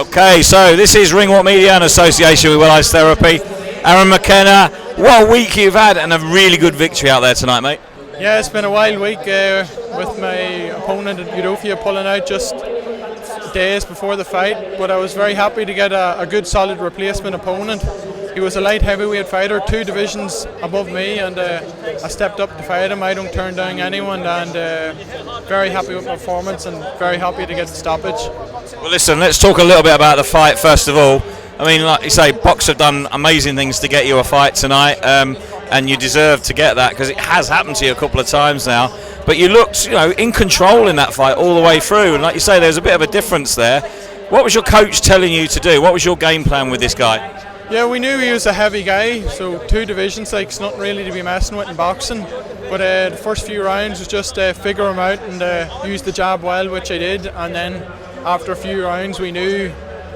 Okay, so this is Ringwalk Media in association with Will Therapy. Aaron McKenna, what a week you've had and a really good victory out there tonight, mate. Yeah, it's been a wild week with my opponent at Udofia pulling out just days before the fight, but I was very happy to get a good solid replacement opponent. He was a light heavyweight fighter, 2 divisions above me, and I stepped up to fight him. I don't turn down anyone, and very happy with my performance and very happy to get the stoppage. Well, listen, let's talk a little bit about the fight first of all. I mean, like you say, BOXXER have done amazing things to get you a fight tonight, and you deserve to get that because it has happened to you a couple of times now. But you looked, in control in that fight all the way through, and like you say, there's a bit of a difference there. What was your coach telling you to do? What was your game plan with this guy? Yeah, we knew he was a heavy guy, so 2 divisions, it's nothing really to be messing with in boxing. But the first few rounds was just figure him out and use the jab well, which I did. And then after a few rounds, we knew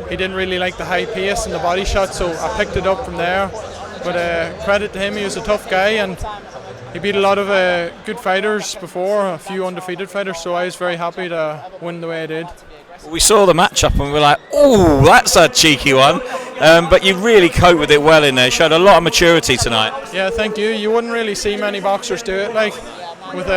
he didn't really like the high pace and the body shot, so I picked it up from there. But credit to him, he was a tough guy and he beat a lot of good fighters before, a few undefeated fighters, so I was very happy to win the way I did. We saw the matchup and we were like, oh, that's a cheeky one. But you really coped with it well in there, showed a lot of maturity tonight. Yeah, thank you. You wouldn't really see many boxers do it, like with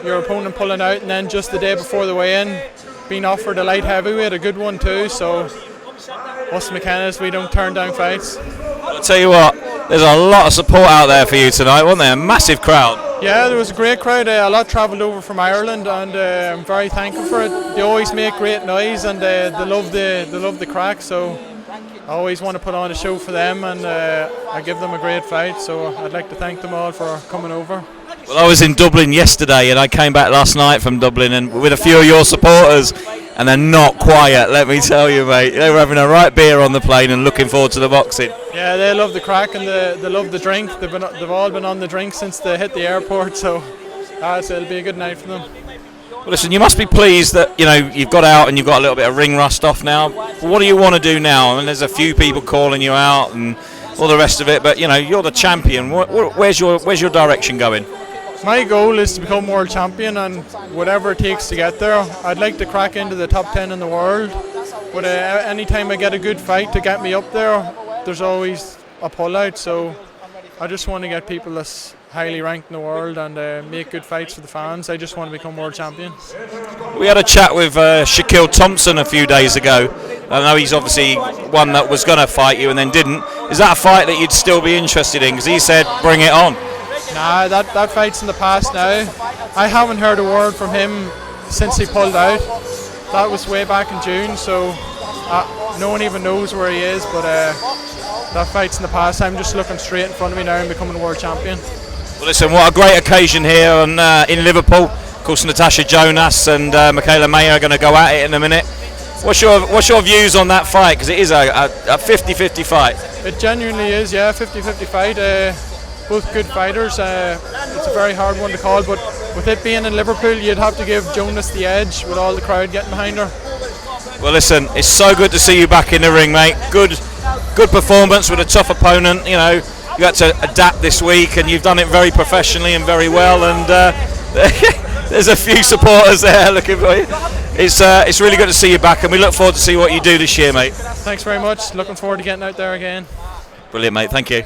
your opponent pulling out and then just the day before the weigh-in being offered a light heavyweight, a good one too, so us McKennas, we don't turn down fights. I'll tell you what, there's a lot of support out there for you tonight, wasn't there? A massive crowd. Yeah, there was a great crowd. A lot travelled over from Ireland, and I'm very thankful for it. They always make great noise, and they love the crack. So I always want to put on a show for them, and I give them a great fight. So I'd like to thank them all for coming over. Well, I was in Dublin yesterday, and I came back last night from Dublin, and with a few of your supporters, and they're not quiet. Let me tell you, mate. They were having a right beer on the plane and looking forward to the boxing. Yeah, they love the crack and they love the drink. They've all been on the drink since they hit the airport, so it'll be a good night for them. Well, listen, you must be pleased that you've got out and you've got a little bit of ring rust off now. What do you want to do now? I mean, there's a few people calling you out and all the rest of it, but you're the champion. Where's your direction going? My goal is to become world champion, and whatever it takes to get there. I'd like to crack into the top 10 in the world, but anytime I get a good fight to get me up there, there's always a pull-out, so I just want to get people that's highly ranked in the world and make good fights for the fans. I just want to become world champion. We had a chat with Shaquille Thompson a few days ago. I know he's obviously one that was going to fight you and then didn't. Is that a fight that you'd still be interested in? Because he said, bring it on. Nah, that fight's in the past now. I haven't heard a word from him since he pulled out. That was way back in June, so no one even knows where he is, but that fight's in the past. I'm just looking straight in front of me now and becoming world champion. Well, listen, what a great occasion here in Liverpool. Of course, Natasha Jonas and Michaela Mayer are going to go at it in a minute. What's your views on that fight? Because it is a 50-50 fight. It genuinely is, yeah, 50-50 fight. Both good fighters. It's a very hard one to call, but with it being in Liverpool, you'd have to give Jonas the edge with all the crowd getting behind her. Well, listen, it's so good to see you back in the ring, mate. Good performance with a tough opponent. You had to adapt this week, and you've done it very professionally and very well. And there's a few supporters there looking for you. It's really good to see you back, and we look forward to see what you do this year, mate. Thanks very much. Looking forward to getting out there again. Brilliant, mate. Thank you.